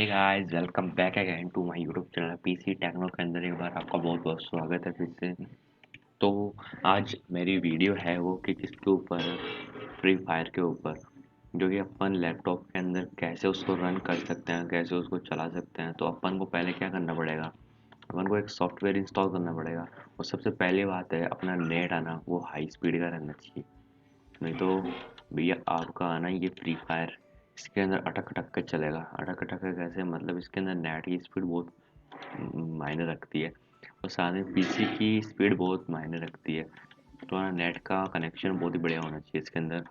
Hey guys, welcome back again to my YouTube channel PC techno के अंदर एक बार आपका बहुत बहुत स्वागत है फिर से। तो आज मेरी वीडियो है वो कि किसके ऊपर, फ्री फायर के ऊपर, जो कि अपन लैपटॉप के अंदर कैसे उसको रन कर सकते हैं, कैसे उसको चला सकते हैं। तो अपन को पहले क्या करना पड़ेगा, अपन को एक सॉफ्टवेयर इंस्टॉल करना पड़ेगा। और सबसे पहली बात है, अपना नेट आना वो हाई स्पीड का रहना चाहिए। नहीं तो भैया आपका आना ये फ्री फायर इसके अंदर अटक अटक कर चलेगा। अटक अटक कर कैसे, मतलब इसके अंदर नेट की स्पीड बहुत मायने रखती है, और साथ में पीसी की स्पीड बहुत मायने रखती है। तो ना नेट का कनेक्शन बहुत ही बढ़िया होना चाहिए इसके अंदर,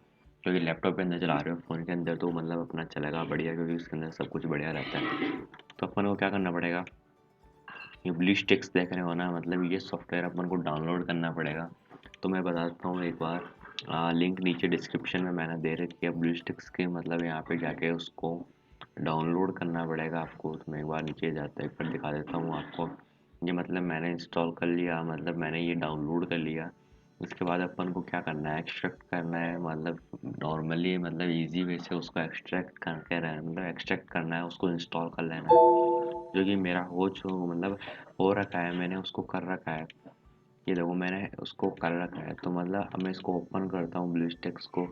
क्योंकि लैपटॉप के अंदर चला रहे हो फ़ोन के अंदर तो मतलब अपना चलेगा बढ़िया, क्योंकि उसके अंदर सब कुछ बढ़िया रहता है। तो अपन को क्या करना पड़ेगा, ये ब्लूस्टेक्स देख रहे हो ना, मतलब ये सॉफ्टवेयर अपन को डाउनलोड करना पड़ेगा। तो मैं बता देता हूँ एक बार, लिंक नीचे डिस्क्रिप्शन में मैंने दे रखी है ब्लूस्टेक्स की, मतलब यहाँ पे जाके उसको डाउनलोड करना पड़ेगा आपको। तो मैं एक बार नीचे जाता एक बार दिखा देता हूँ आपको। ये मतलब मैंने इंस्टॉल कर लिया, मतलब मैंने ये डाउनलोड कर लिया। उसके बाद अपन को क्या करना है, एक्सट्रैक्ट करना है, मतलब नॉर्मली मतलब इजी वे से उसको एक्सट्रैक्ट करके मतलब एक्सट्रैक्ट करना है, उसको इंस्टॉल कर लेना है। जो कि मेरा हो जो मतलब हो रखा है, मैंने उसको कर रखा है। ये देखो मैंने उसको कर रखा है। तो मतलब अब मैं इसको ओपन करता हूँ ब्लूस्टेक्स को।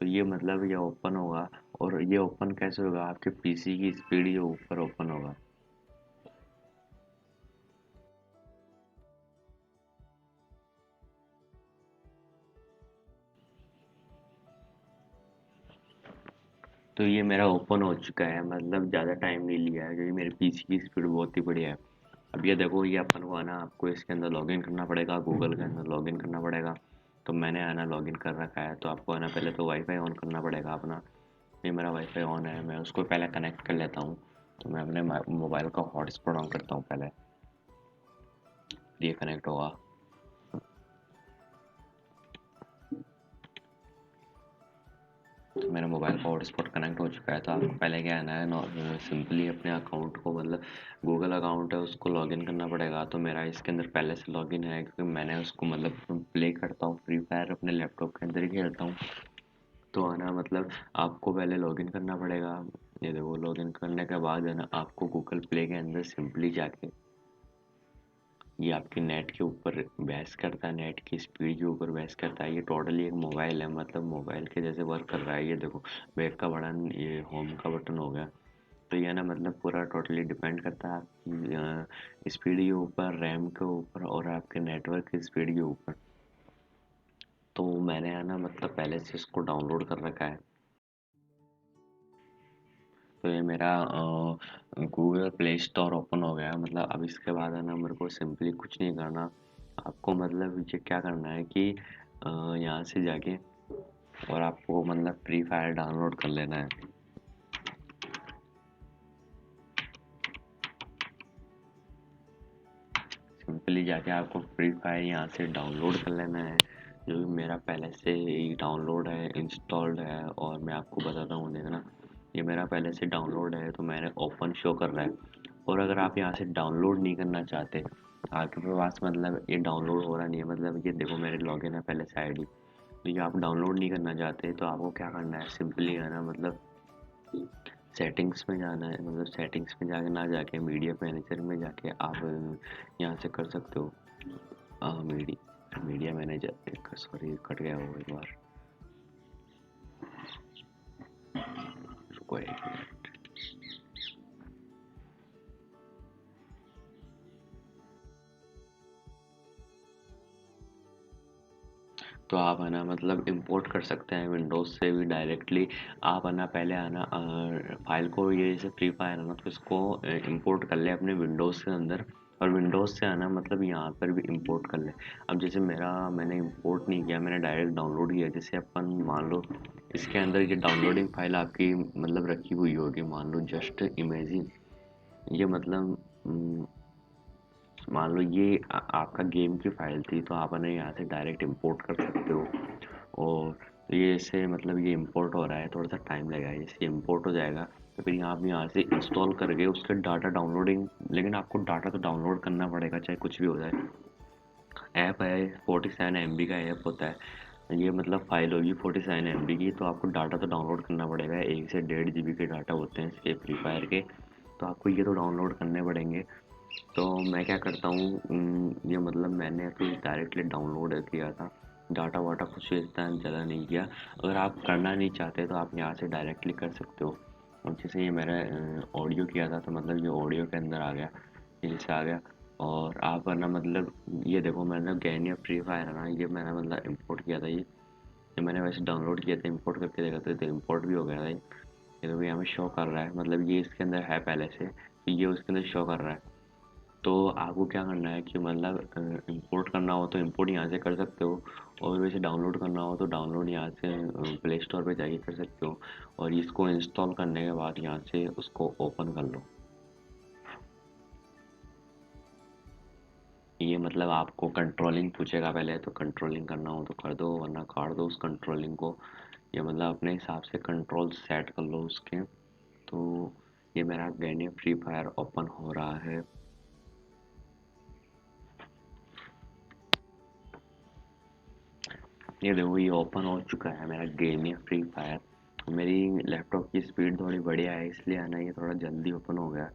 तो ये मतलब ये ओपन होगा। और ये ओपन कैसे होगा, आपके पीसी की स्पीड ये ऊपर ओपन होगा। तो ये मेरा ओपन हो चुका है, मतलब ज़्यादा टाइम नहीं लिया है, क्योंकि मेरे पीसी की स्पीड बहुत ही बढ़िया है। अब ये देखो, ये अपन को आना, आपको इसके अंदर लॉगिन करना पड़ेगा, गूगल के अंदर लॉगिन करना पड़ेगा। तो मैंने आना लॉगिन कर रखा है। तो आपको आना पहले तो वाईफाई ऑन करना पड़ेगा अपना। ये मेरा वाईफाई ऑन है, मैं उसको पहले कनेक्ट कर लेता हूँ। तो मैं अपने मोबाइल का हॉटस्पॉट ऑन करता हूँ पहले, ये कनेक्ट होगा। तो मेरा मोबाइल का हॉटस्पॉट कनेक्ट हो चुका है। तो आपको पहले क्या आना है, सिंपली अपने अकाउंट को, मतलब गूगल अकाउंट है उसको लॉगिन करना पड़ेगा। तो मेरा इसके अंदर पहले से लॉगिन है, क्योंकि मैंने उसको मतलब प्ले करता हूँ फ्री फायर अपने लैपटॉप के अंदर ही खेलता हूँ। तो आना मतलब आपको पहले लॉगिन करना पड़ेगा। ये देखो लॉगिन करने के बाद है ना, आपको गूगल प्ले के अंदर सिंपली जाके, ये आपके नेट के ऊपर बहस करता है, नेट की स्पीड के ऊपर बहस करता है। ये टोटली एक मोबाइल है, मतलब मोबाइल के जैसे वर्क कर रहा है। ये देखो बैक का बटन, ये होम का बटन हो गया। तो ये ना मतलब पूरा टोटली डिपेंड करता है आपकी स्पीड के ऊपर, रैम के ऊपर, और आपके नेटवर्क की स्पीड के ऊपर। तो मैंने है ना मतलब पहले से इसको डाउनलोड कर रखा है। तो ये मेरा गूगल प्ले स्टोर ओपन हो गया। मतलब अब इसके बाद है ना, मेरे को सिंपली कुछ नहीं करना। आपको मतलब ये क्या करना है कि यहाँ से जाके, और आपको मतलब फ्री फायर डाउनलोड कर लेना है। सिंपली जाके आपको फ्री फायर यहाँ से डाउनलोड कर लेना है, जो कि मेरा पहले से ही डाउनलोड है, इंस्टॉल्ड है। और मैं आपको बताता हूँ, देखना ये मेरा पहले से डाउनलोड है, तो मैंने ओपन शो कर रहा है। और अगर आप यहाँ से डाउनलोड नहीं करना चाहते, आपके पास मतलब ये डाउनलोड हो रहा नहीं है, मतलब ये देखो मेरे लॉगिन है पहले से आईडी। तो ये आप डाउनलोड नहीं करना चाहते, तो आपको क्या करना है, सिंपली है ना मतलब सेटिंग्स में जाना है। मतलब सेटिंग्स में जाके ना जाके मीडिया मैनेजर में जाके आप यहाँ से कर सकते हो। मीडिया मैनेजर, एक सॉरी कट गया वो एक बार, रुको एक मिनट। तो आप है ना मतलब इंपोर्ट कर सकते हैं विंडोज़ से भी डायरेक्टली। आप है ना पहले आना फाइल को, ये जैसे फ्री फायर है ना, तो इसको इंपोर्ट कर ले अपने विंडोज़ के अंदर। और विंडोज़ से आना मतलब यहाँ पर भी इंपोर्ट कर ले। अब जैसे मैंने इंपोर्ट नहीं किया, मैंने डायरेक्ट डाउनलोड किया। जैसे अपन मान लो इसके अंदर ये डाउनलोडिंग फाइल आपकी मतलब रखी हुई होगी, मान लो जस्ट इमेजिन, ये मतलब मान लो ये आपका गेम की फाइल थी, तो आप ना यहाँ से डायरेक्ट इंपोर्ट कर सकते हो। और तो ये ऐसे मतलब ये इंपोर्ट हो रहा है, थोड़ा सा टाइम लगेगा। जैसे इंपोर्ट हो जाएगा तो फिर आप यहाँ से इंस्टॉल करके उसके डाटा डाउनलोडिंग, लेकिन आपको डाटा तो डाउनलोड करना पड़ेगा चाहे कुछ भी हो जाए। ऐप है 47 MB का ऐप होता है, ये मतलब फाइल होगी 47 MB की। तो आपको डाटा तो डाउनलोड करना पड़ेगा, 1 से 1.5 GB के डाटा होते हैं इसके फ्री फायर के। तो आपको ये तो डाउनलोड करने पड़ेंगे। तो मैं क्या करता हूँ, ये मतलब मैंने तो डायरेक्टली डाउनलोड किया था, डाटा वाटा कुछ इतना ज़्यादा नहीं किया। अगर आप करना नहीं चाहते तो आप यहाँ से डायरेक्टली कर सकते हो। अब जैसे ये मैंने ऑडियो किया था, तो मतलब ये ऑडियो के अंदर आ गया, ये जैसे आ गया। और आप वरना मतलब ये देखो, मैंने गैनिया फ्री फायर है ना, ये मैंने मतलब इंपोर्ट किया था। ये मैंने वैसे डाउनलोड किया था, इंपोर्ट करके देखा था तो इंपोर्ट भी हो गया था ये तो भी हमें शो कर रहा है, मतलब ये इसके अंदर है पहले से, तो ये उसके अंदर शो कर रहा है। तो आपको क्या करना है कि मतलब इंपोर्ट करना हो तो इंपोर्ट यहाँ से कर सकते हो, और वैसे डाउनलोड करना हो तो डाउनलोड यहाँ से प्ले स्टोर पे जाके कर सकते हो। और इसको इंस्टॉल करने के बाद यहाँ से उसको ओपन कर लो। ये मतलब आपको कंट्रोलिंग पूछेगा पहले, तो कंट्रोलिंग करना हो तो कर दो, वरना काट दो उस कंट्रोलिंग को। ये मतलब अपने हिसाब से कंट्रोल सेट कर लो उसके। तो ये मेरा गेम फ्री फायर ओपन हो रहा है। ये देखो, ये ओपन हो चुका है मेरा गेम या फ्री फायर। मेरी लैपटॉप की स्पीड थोड़ी बढ़िया है, इसलिए है ना ये थोड़ा जल्दी ओपन हो गया।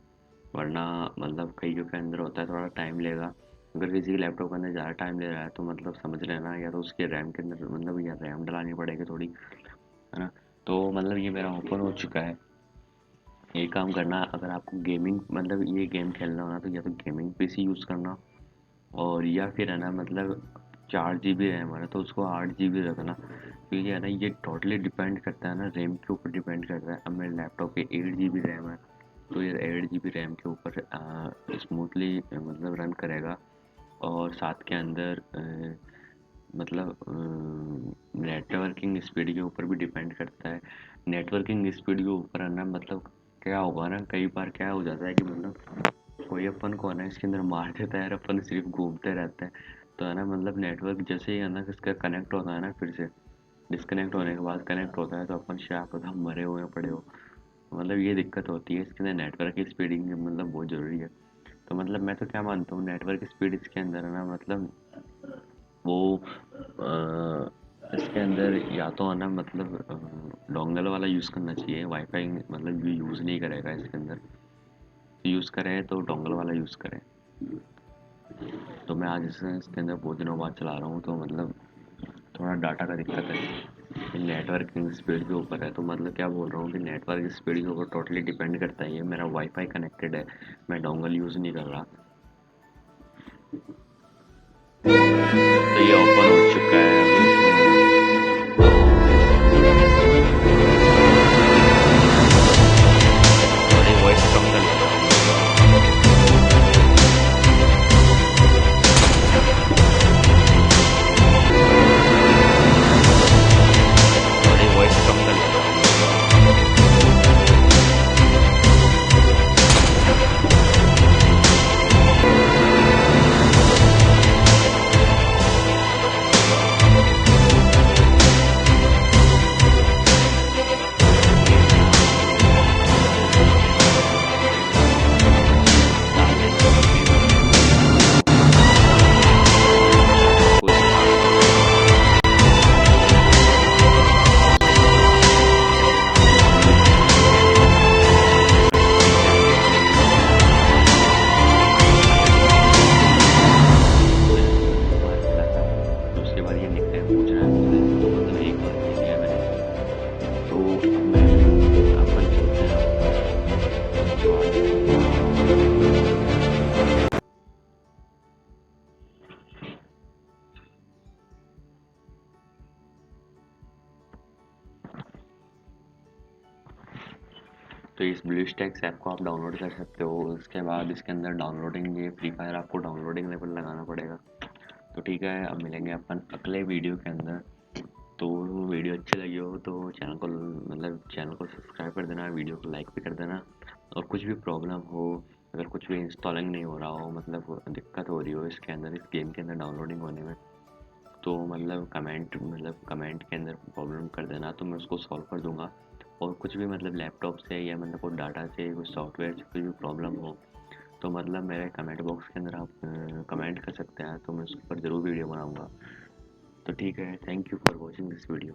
वरना मतलब कईयों के अंदर होता है थोड़ा टाइम लेगा। अगर किसी के लैपटॉप के अंदर ज़्यादा टाइम ले रहा है तो मतलब समझ लेना, या तो उसके रैम के अंदर मतलब या रैम डलानी पड़ेगी थोड़ी, है ना। तो मतलब ये मेरा ओपन हो चुका है। ये काम करना, अगर आपको गेमिंग मतलब ये गेम खेलना हो ना, तो या तो गेमिंग पीसी यूज़ करना, और या फिर है ना मतलब 4 GB रैम है ना, तो उसको 8 GB रखना। क्योंकि है ना ये टोटली डिपेंड करता है ना, रैम के ऊपर डिपेंड करता है। अब मेरे लैपटॉप पे 8 GB रैम है, तो ये 8 GB रैम के ऊपर स्मूथली मतलब रन करेगा। और साथ के अंदर मतलब नेटवर्किंग स्पीड के ऊपर भी डिपेंड करता है। नेटवर्किंग स्पीड के ऊपर है ना, मतलब क्या होगा ना, कई बार क्या हो जाता है कि मतलब कोई अपन को है ना इसके अंदर मार देता है और अपन सिर्फ घूमते रहते हैं। तो है ना मतलब नेटवर्क जैसे ही है ना इसका कनेक्ट होता है ना, फिर से डिस्कनेक्ट होने के बाद कनेक्ट होता है, तो अपन क्या पता हम मरे हुए पड़े हो। मतलब ये दिक्कत होती है इसके अंदर, नेटवर्क की स्पीडिंग मतलब बहुत ज़रूरी है। तो मतलब मैं तो क्या मानता हूँ, नेटवर्क स्पीड इसके अंदर है ना मतलब वो इसके अंदर या तो है ना मतलब डोंगल वाला यूज़ करना चाहिए। वाईफाई मतलब ये यूज़ नहीं करेगा इसके अंदर, तो यूज़ करें तो डोंगल वाला यूज़ करें। तो मैं आज इसे इसके अंदर बहुत दिनों बाद चला रहा हूँ, तो मतलब थोड़ा डाटा का दिक्कत है। नेटवर्किंग स्पीड के ऊपर है, तो मतलब क्या बोल रहा हूँ कि नेटवर्क स्पीड के ऊपर टोटली डिपेंड करता है। ये मेरा वाईफाई कनेक्टेड है, मैं डोंगल यूज़ नहीं कर रहा। तो ये ओपन हो चुका है थोड़ी वॉइस कम कर लेता हूँ। थोड़ी वॉइस कम कर लेता हूँ। उसके बाद ये निकनेम पूछ रहा है मुझसे, तो मतलब एक बार दे दिया मैंने। तो अब मैं अपन चलते हैं तो इस ब्लूस्टैक्स ऐप को आप डाउनलोड कर सकते हो। उसके बाद इसके अंदर डाउनलोडिंग, ये फ्री फायर आपको डाउनलोडिंग लेवल लगाना पड़ेगा। तो ठीक है, अब मिलेंगे अपन अगले वीडियो के अंदर। तो वीडियो अच्छी लगी हो तो चैनल को सब्सक्राइब कर देना, वीडियो को लाइक भी कर देना। और कुछ भी प्रॉब्लम हो, अगर कुछ भी इंस्टॉलिंग नहीं हो रहा हो, मतलब दिक्कत हो रही हो इसके अंदर, इस गेम के अंदर डाउनलोडिंग होने में, तो मतलब कमेंट के अंदर प्रॉब्लम कर देना, तो मैं उसको सॉल्व कर दूंगा। और कुछ भी मतलब लैपटॉप से या मतलब कोई डाटा से, कुछ सॉफ्टवेयर से कोई भी प्रॉब्लम हो, तो मतलब मेरे कमेंट बॉक्स के अंदर आप कमेंट कर सकते हैं, तो मैं उसके ऊपर ज़रूर वीडियो बनाऊंगा। तो ठीक है, thank you for watching this video.